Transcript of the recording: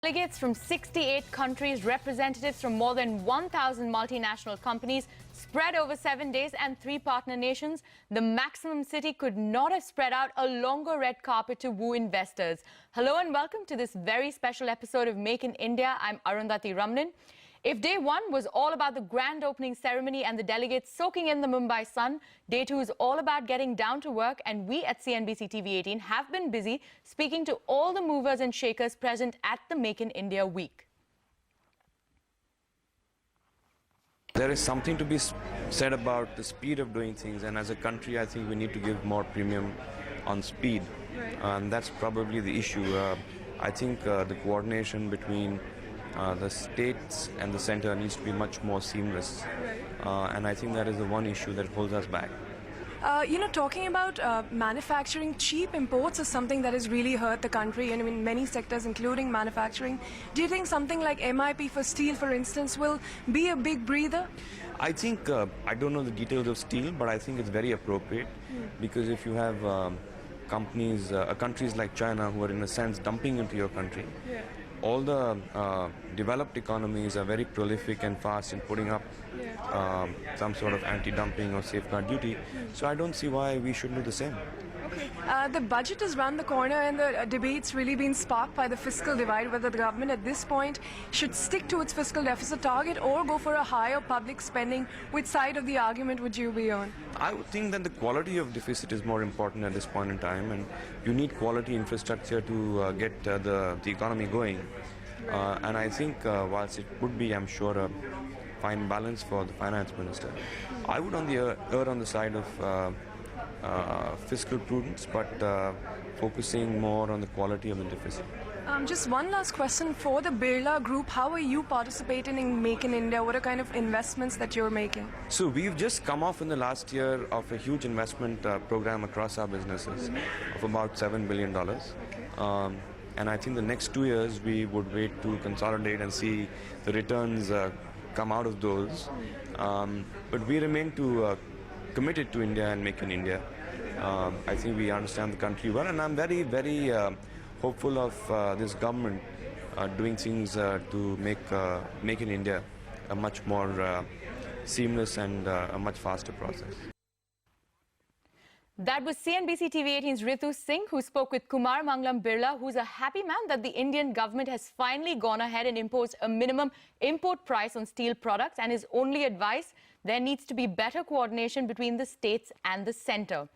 Delegates from 68 countries, representatives from more than 1,000 multinational companies spread over 7 days and 3 partner nations. The maximum city could not have spread out a longer red carpet to woo investors. Hello and welcome to this very special episode of Make in India. I'm Arundhati Ramnan. If day one was all about the grand opening ceremony and the delegates soaking in the Mumbai sun, day two is all about getting down to work, and we at CNBC TV 18 have been busy speaking to all the movers and shakers present at the Make in India week. There is something to be said about the speed of doing things, and as a country I think we need to give more premium on speed. And that's probably the issue. I think the coordination between the states and the center needs to be much more seamless. And I think that is the one issue that holds us back. Talking about manufacturing, cheap imports is something that has really hurt the country and in many sectors, including manufacturing. Do you think something like MIP for steel, for instance, will be a big breather? I think, I don't know the details of steel, but I think it's very appropriate because if you have companies, countries like China who are in a sense dumping into your country, all the developed economies are very prolific and fast in putting up some sort of anti-dumping or safeguard duty. So I don't see why we shouldn't do the same. Okay. The budget is round the corner and the debate's really been sparked by the fiscal divide, whether the government at this point should stick to its fiscal deficit target or go for a higher public spending. Which side of the argument would you be on? I would think that the quality of deficit is more important at this point in time, and you need quality infrastructure to get the economy going. And I think whilst it would be, I'm sure, a fine balance for the finance minister, I would err on the side of fiscal prudence, but focusing more on the quality of the deficit. Just one last question for the Birla Group. How are you participating in Make in India? What are kind of investments that you're making? So we've just come off in the last year of a huge investment program across our businesses of about $7 billion. And I think the next 2 years we would wait to consolidate and see the returns come out of those. But we remain committed to India and Make in India. I think we understand the country well, and I'm very, very hopeful of this government doing things to make in India a much more seamless and a much faster process. That was CNBC TV 18's Ritu Singh, who spoke with Kumar Mangalam Birla, who's a happy man that the Indian government has finally gone ahead and imposed a minimum import price on steel products, and his only advice: there needs to be better coordination between the states and the center.